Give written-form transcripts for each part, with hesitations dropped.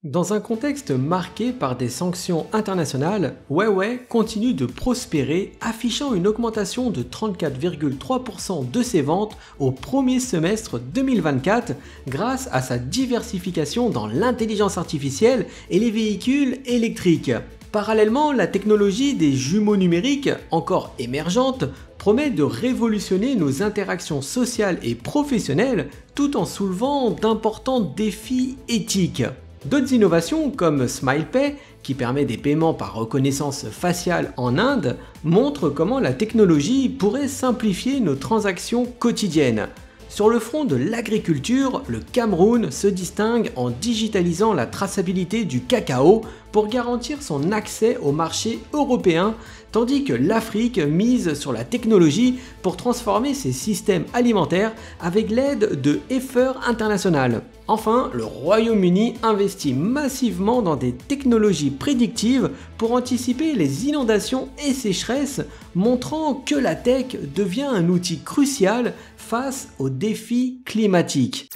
Dans un contexte marqué par des sanctions internationales, Huawei continue de prospérer, affichant une augmentation de 34,3% de ses ventes au premier semestre 2024 grâce à sa diversification dans l'intelligence artificielle et les véhicules électriques. Parallèlement, la technologie des jumeaux numériques, encore émergente, promet de révolutionner nos interactions sociales et professionnelles tout en soulevant d'importants défis éthiques. D'autres innovations comme SmilePay, qui permet des paiements par reconnaissance faciale en Inde, montrent comment la technologie pourrait simplifier nos transactions quotidiennes. Sur le front de l'agriculture, le Cameroun se distingue en digitalisant la traçabilité du cacao pour garantir son accès au marché européen, tandis que l'Afrique mise sur la technologie pour transformer ses systèmes alimentaires avec l'aide de Heifer International. Enfin, le Royaume-Uni investit massivement dans des technologies prédictives pour anticiper les inondations et sécheresses, montrant que la tech devient un outil crucial face aux défis climatiques.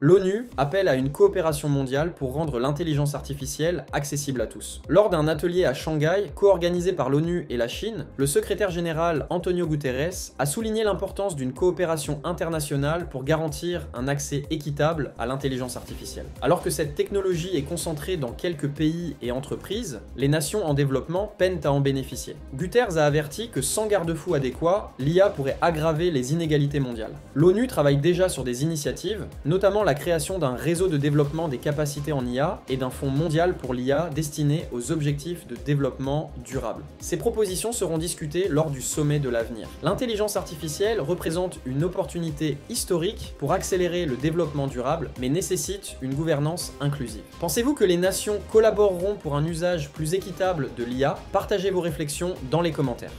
L'ONU appelle à une coopération mondiale pour rendre l'intelligence artificielle accessible à tous. Lors d'un atelier à Shanghai, co-organisé par l'ONU et la Chine, le secrétaire général Antonio Guterres a souligné l'importance d'une coopération internationale pour garantir un accès équitable à l'intelligence artificielle. Alors que cette technologie est concentrée dans quelques pays et entreprises, les nations en développement peinent à en bénéficier. Guterres a averti que sans garde-fou adéquat, l'IA pourrait aggraver les inégalités mondiales. L'ONU travaille déjà sur des initiatives, notamment la création d'un réseau de développement des capacités en IA et d'un fonds mondial pour l'IA destiné aux objectifs de développement durable. Ces propositions seront discutées lors du sommet de l'avenir. L'intelligence artificielle représente une opportunité historique pour accélérer le développement durable, mais nécessite une gouvernance inclusive. Pensez-vous que les nations collaboreront pour un usage plus équitable de l'IA? Partagez vos réflexions dans les commentaires.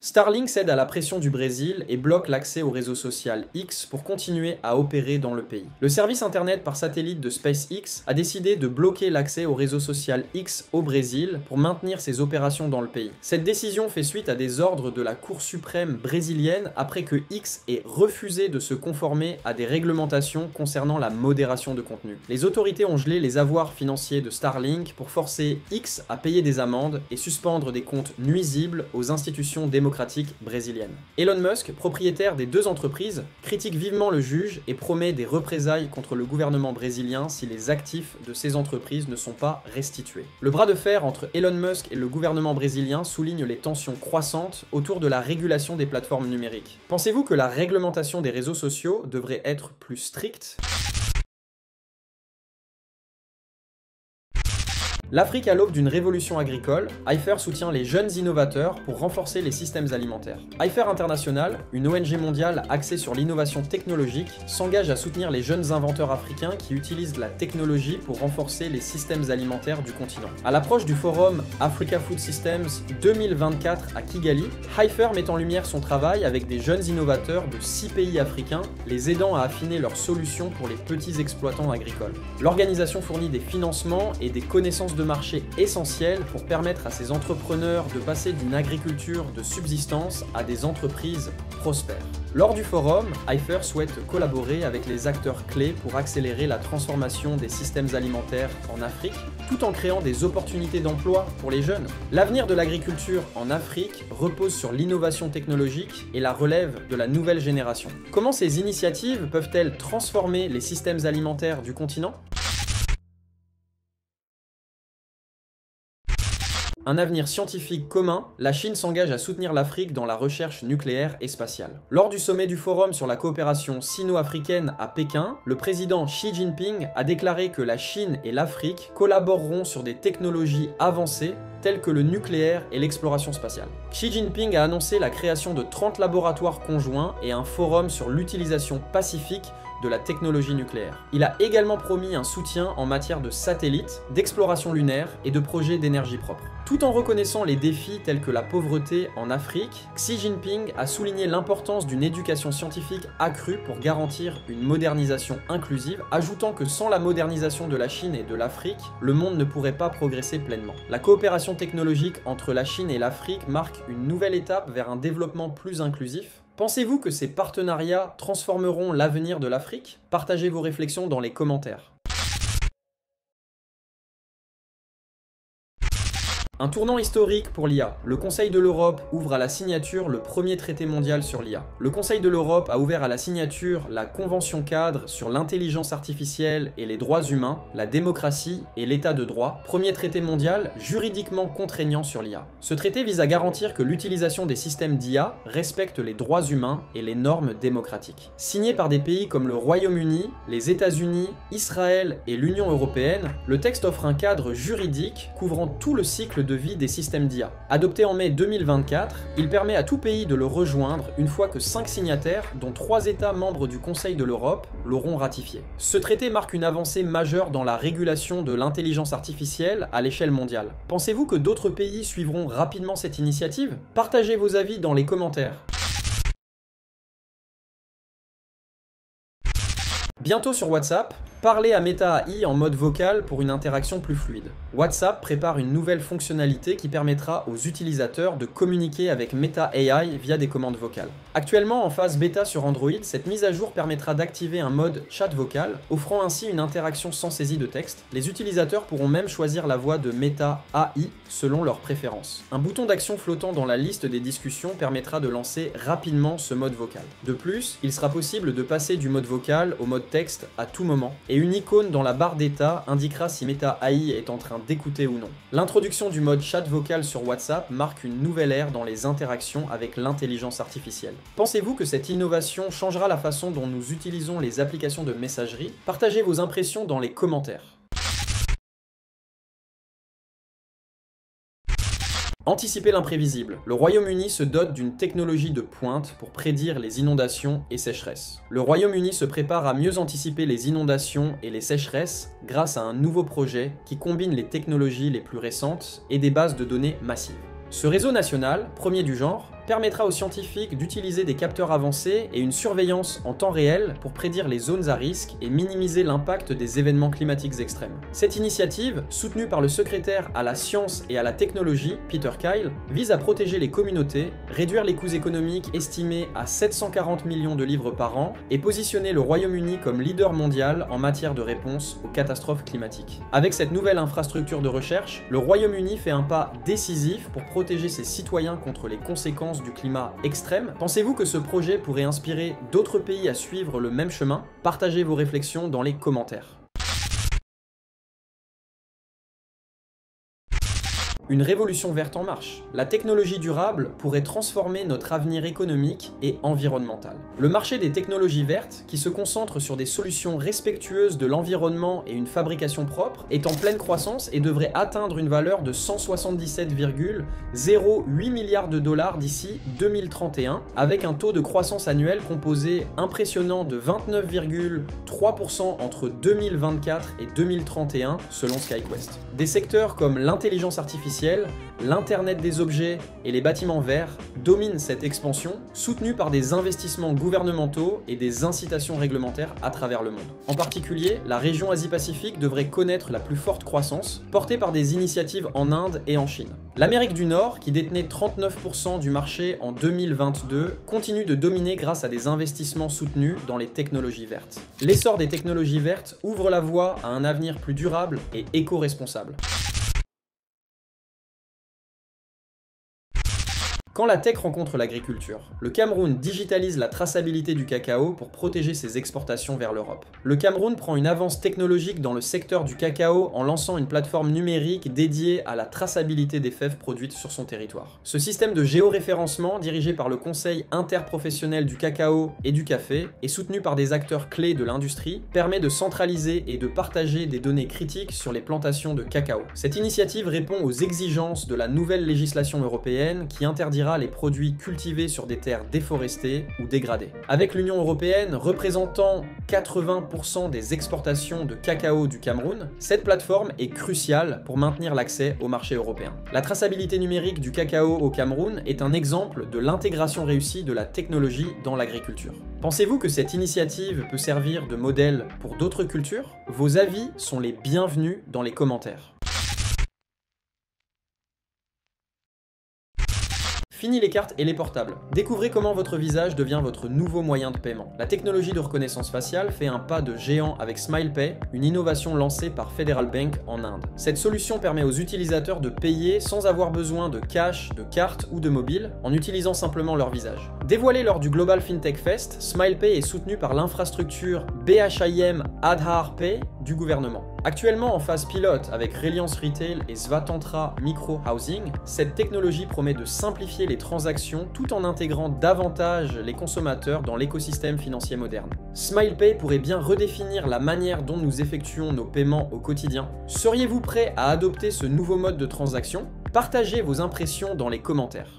Starlink cède à la pression du Brésil et bloque l'accès au réseau social X pour continuer à opérer dans le pays. Le service internet par satellite de SpaceX a décidé de bloquer l'accès au réseau social X au Brésil pour maintenir ses opérations dans le pays. Cette décision fait suite à des ordres de la Cour suprême brésilienne après que X ait refusé de se conformer à des réglementations concernant la modération de contenu. Les autorités ont gelé les avoirs financiers de Starlink pour forcer X à payer des amendes et suspendre des comptes nuisibles aux institutions démocratiques brésilienne. Elon Musk, propriétaire des deux entreprises, critique vivement le juge et promet des représailles contre le gouvernement brésilien si les actifs de ces entreprises ne sont pas restitués. Le bras de fer entre Elon Musk et le gouvernement brésilien souligne les tensions croissantes autour de la régulation des plateformes numériques. Pensez-vous que la réglementation des réseaux sociaux devrait être plus stricte ? L'Afrique à l'aube d'une révolution agricole, Heifer soutient les jeunes innovateurs pour renforcer les systèmes alimentaires. Heifer International, une ONG mondiale axée sur l'innovation technologique, s'engage à soutenir les jeunes inventeurs africains qui utilisent la technologie pour renforcer les systèmes alimentaires du continent. À l'approche du forum Africa Food Systems 2024 à Kigali, Heifer met en lumière son travail avec des jeunes innovateurs de 6 pays africains, les aidant à affiner leurs solutions pour les petits exploitants agricoles. L'organisation fournit des financements et des connaissances de marché essentiel pour permettre à ces entrepreneurs de passer d'une agriculture de subsistance à des entreprises prospères. Lors du forum, Heifer souhaite collaborer avec les acteurs clés pour accélérer la transformation des systèmes alimentaires en Afrique, tout en créant des opportunités d'emploi pour les jeunes. L'avenir de l'agriculture en Afrique repose sur l'innovation technologique et la relève de la nouvelle génération. Comment ces initiatives peuvent-elles transformer les systèmes alimentaires du continent ? Un avenir scientifique commun, la Chine s'engage à soutenir l'Afrique dans la recherche nucléaire et spatiale. Lors du sommet du Forum sur la coopération sino-africaine à Pékin, le président Xi Jinping a déclaré que la Chine et l'Afrique collaboreront sur des technologies avancées telles que le nucléaire et l'exploration spatiale. Xi Jinping a annoncé la création de 30 laboratoires conjoints et un forum sur l'utilisation pacifique de la technologie nucléaire. Il a également promis un soutien en matière de satellites, d'exploration lunaire et de projets d'énergie propre. Tout en reconnaissant les défis tels que la pauvreté en Afrique, Xi Jinping a souligné l'importance d'une éducation scientifique accrue pour garantir une modernisation inclusive, ajoutant que sans la modernisation de la Chine et de l'Afrique, le monde ne pourrait pas progresser pleinement. La coopération technologique entre la Chine et l'Afrique marque une nouvelle étape vers un développement plus inclusif. Pensez-vous que ces partenariats transformeront l'avenir de l'Afrique? Partagez vos réflexions dans les commentaires. Un tournant historique pour l'IA. Le Conseil de l'Europe ouvre à la signature le premier traité mondial sur l'IA. Le Conseil de l'Europe a ouvert à la signature la Convention cadre sur l'intelligence artificielle et les droits humains, la démocratie et l'état de droit, premier traité mondial juridiquement contraignant sur l'IA. Ce traité vise à garantir que l'utilisation des systèmes d'IA respecte les droits humains et les normes démocratiques. Signé par des pays comme le Royaume-Uni, les États-Unis, Israël et l'Union européenne, le texte offre un cadre juridique couvrant tout le cycle de vie des systèmes d'IA. Adopté en mai 2024, il permet à tout pays de le rejoindre une fois que 5 signataires, dont 3 États membres du Conseil de l'Europe, l'auront ratifié. Ce traité marque une avancée majeure dans la régulation de l'intelligence artificielle à l'échelle mondiale. Pensez-vous que d'autres pays suivront rapidement cette initiative? Partagez vos avis dans les commentaires. Bientôt sur WhatsApp, parlez à Meta AI en mode vocal pour une interaction plus fluide. WhatsApp prépare une nouvelle fonctionnalité qui permettra aux utilisateurs de communiquer avec Meta AI via des commandes vocales. Actuellement en phase bêta sur Android, cette mise à jour permettra d'activer un mode chat vocal, offrant ainsi une interaction sans saisie de texte. Les utilisateurs pourront même choisir la voix de Meta AI selon leurs préférences. Un bouton d'action flottant dans la liste des discussions permettra de lancer rapidement ce mode vocal. De plus, il sera possible de passer du mode vocal au mode texte à tout moment, et une icône dans la barre d'état indiquera si Meta AI est en train d'écouter ou non. L'introduction du mode chat vocal sur WhatsApp marque une nouvelle ère dans les interactions avec l'intelligence artificielle. Pensez-vous que cette innovation changera la façon dont nous utilisons les applications de messagerie? Partagez vos impressions dans les commentaires. Anticiper l'imprévisible. Le Royaume-Uni se dote d'une technologie de pointe pour prédire les inondations et sécheresses. Le Royaume-Uni se prépare à mieux anticiper les inondations et les sécheresses grâce à un nouveau projet qui combine les technologies les plus récentes et des bases de données massives. Ce réseau national, premier du genre, permettra aux scientifiques d'utiliser des capteurs avancés et une surveillance en temps réel pour prédire les zones à risque et minimiser l'impact des événements climatiques extrêmes. Cette initiative, soutenue par le secrétaire à la science et à la technologie, Peter Kyle, vise à protéger les communautés, réduire les coûts économiques estimés à 740 millions de livres par an et positionner le Royaume-Uni comme leader mondial en matière de réponse aux catastrophes climatiques. Avec cette nouvelle infrastructure de recherche, le Royaume-Uni fait un pas décisif pour protéger ses citoyens contre les conséquences du climat extrême. Pensez-vous que ce projet pourrait inspirer d'autres pays à suivre le même chemin? Partagez vos réflexions dans les commentaires. Une révolution verte en marche. La technologie durable pourrait transformer notre avenir économique et environnemental. Le marché des technologies vertes, qui se concentre sur des solutions respectueuses de l'environnement et une fabrication propre, est en pleine croissance et devrait atteindre une valeur de 177,08 milliards de dollars d'ici 2031, avec un taux de croissance annuel composé impressionnant de 29,3% entre 2024 et 2031 selon SkyQuest. Des secteurs comme l'intelligence artificielle, l'Internet des objets et les bâtiments verts dominent cette expansion, soutenue par des investissements gouvernementaux et des incitations réglementaires à travers le monde. En particulier, la région Asie-Pacifique devrait connaître la plus forte croissance, portée par des initiatives en Inde et en Chine. L'Amérique du Nord, qui détenait 39% du marché en 2022, continue de dominer grâce à des investissements soutenus dans les technologies vertes. L'essor des technologies vertes ouvre la voie à un avenir plus durable et éco-responsable. Quand la tech rencontre l'agriculture, le Cameroun digitalise la traçabilité du cacao pour protéger ses exportations vers l'Europe. Le Cameroun prend une avance technologique dans le secteur du cacao en lançant une plateforme numérique dédiée à la traçabilité des fèves produites sur son territoire. Ce système de géoréférencement, dirigé par le Conseil interprofessionnel du cacao et du café, et soutenu par des acteurs clés de l'industrie, permet de centraliser et de partager des données critiques sur les plantations de cacao. Cette initiative répond aux exigences de la nouvelle législation européenne qui interdira interdira les produits cultivés sur des terres déforestées ou dégradées. Avec l'Union européenne représentant 80% des exportations de cacao du Cameroun, cette plateforme est cruciale pour maintenir l'accès au marché européen. La traçabilité numérique du cacao au Cameroun est un exemple de l'intégration réussie de la technologie dans l'agriculture. Pensez-vous que cette initiative peut servir de modèle pour d'autres cultures? Vos avis sont les bienvenus dans les commentaires. Fini les cartes et les portables. Découvrez comment votre visage devient votre nouveau moyen de paiement. La technologie de reconnaissance faciale fait un pas de géant avec SmilePay, une innovation lancée par Federal Bank en Inde. Cette solution permet aux utilisateurs de payer sans avoir besoin de cash, de carte ou de mobile, en utilisant simplement leur visage. Dévoilé lors du Global FinTech Fest, SmilePay est soutenu par l'infrastructure BHIM Aadhaar Pay du gouvernement. Actuellement en phase pilote avec Reliance Retail et Svatantra Micro Housing, cette technologie promet de simplifier les transactions tout en intégrant davantage les consommateurs dans l'écosystème financier moderne. SmilePay pourrait bien redéfinir la manière dont nous effectuons nos paiements au quotidien. Seriez-vous prêt à adopter ce nouveau mode de transaction? Partagez vos impressions dans les commentaires.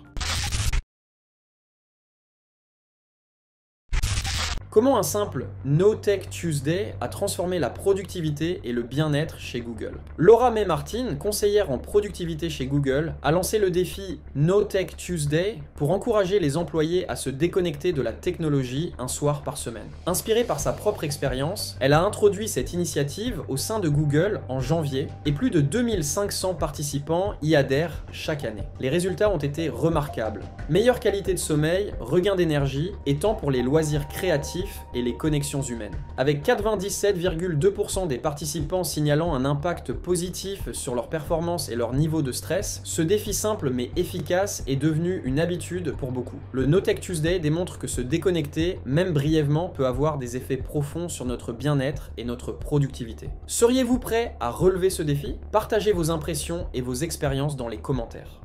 Comment un simple No Tech Tuesday a transformé la productivité et le bien-être chez Google? Laura May Martin, conseillère en productivité chez Google, a lancé le défi No Tech Tuesday pour encourager les employés à se déconnecter de la technologie un soir par semaine. Inspirée par sa propre expérience, elle a introduit cette initiative au sein de Google en janvier et plus de 2500 participants y adhèrent chaque année. Les résultats ont été remarquables. Meilleure qualité de sommeil, regain d'énergie et temps pour les loisirs créatifs et les connexions humaines. Avec 97,2% des participants signalant un impact positif sur leur performance et leur niveau de stress, ce défi simple mais efficace est devenu une habitude pour beaucoup. Le No Tech Tuesday démontre que se déconnecter, même brièvement, peut avoir des effets profonds sur notre bien-être et notre productivité. Seriez-vous prêt à relever ce défi? Partagez vos impressions et vos expériences dans les commentaires.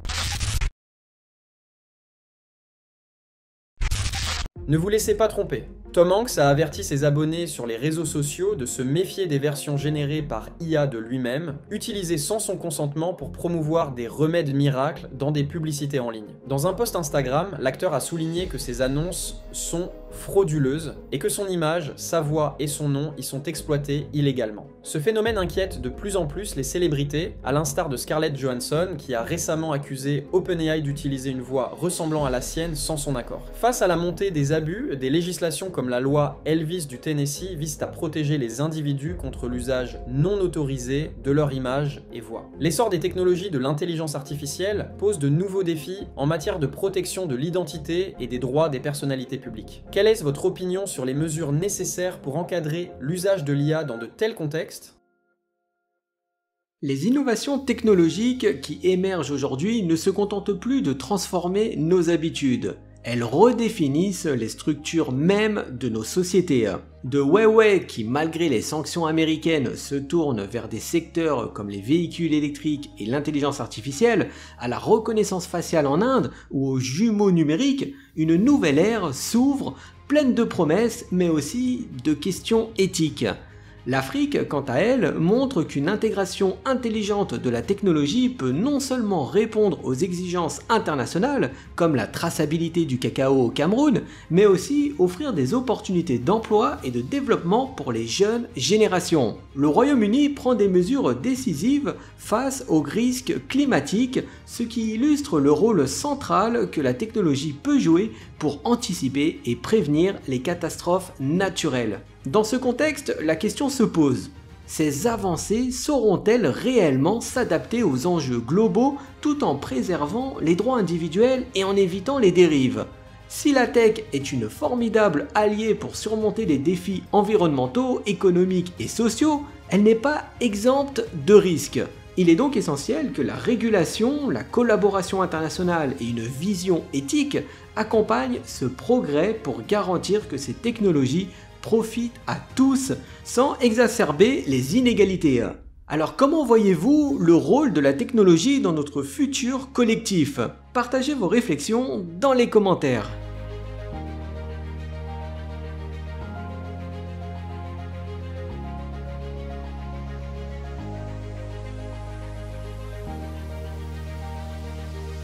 Ne vous laissez pas tromper. Tom Hanks a averti ses abonnés sur les réseaux sociaux de se méfier des versions générées par IA de lui-même, utilisées sans son consentement pour promouvoir des remèdes miracles dans des publicités en ligne. Dans un post Instagram, l'acteur a souligné que ces annonces sont frauduleuses et que son image, sa voix et son nom y sont exploités illégalement. Ce phénomène inquiète de plus en plus les célébrités, à l'instar de Scarlett Johansson qui a récemment accusé OpenAI d'utiliser une voix ressemblant à la sienne sans son accord. Face à la montée des abus, des législations comme la loi Elvis du Tennessee visent à protéger les individus contre l'usage non autorisé de leur image et voix. L'essor des technologies de l'intelligence artificielle pose de nouveaux défis en matière de protection de l'identité et des droits des personnalités publiques. Quelle est votre opinion sur les mesures nécessaires pour encadrer l'usage de l'IA dans de tels contextes? Les innovations technologiques qui émergent aujourd'hui ne se contentent plus de transformer nos habitudes. Elles redéfinissent les structures mêmes de nos sociétés. De Huawei qui, malgré les sanctions américaines, se tourne vers des secteurs comme les véhicules électriques et l'intelligence artificielle, à la reconnaissance faciale en Inde ou aux jumeaux numériques, une nouvelle ère s'ouvre pleine de promesses mais aussi de questions éthiques. L'Afrique, quant à elle, montre qu'une intégration intelligente de la technologie peut non seulement répondre aux exigences internationales, comme la traçabilité du cacao au Cameroun, mais aussi offrir des opportunités d'emploi et de développement pour les jeunes générations. Le Royaume-Uni prend des mesures décisives face aux risques climatiques, ce qui illustre le rôle central que la technologie peut jouer pour anticiper et prévenir les catastrophes naturelles. Dans ce contexte, la question se pose. Ces avancées sauront-elles réellement s'adapter aux enjeux globaux tout en préservant les droits individuels et en évitant les dérives? Si la tech est une formidable alliée pour surmonter les défis environnementaux, économiques et sociaux, elle n'est pas exempte de risques. Il est donc essentiel que la régulation, la collaboration internationale et une vision éthique accompagnent ce progrès pour garantir que ces technologies profitent à tous sans exacerber les inégalités. Alors comment voyez-vous le rôle de la technologie dans notre futur collectif? Partagez vos réflexions dans les commentaires.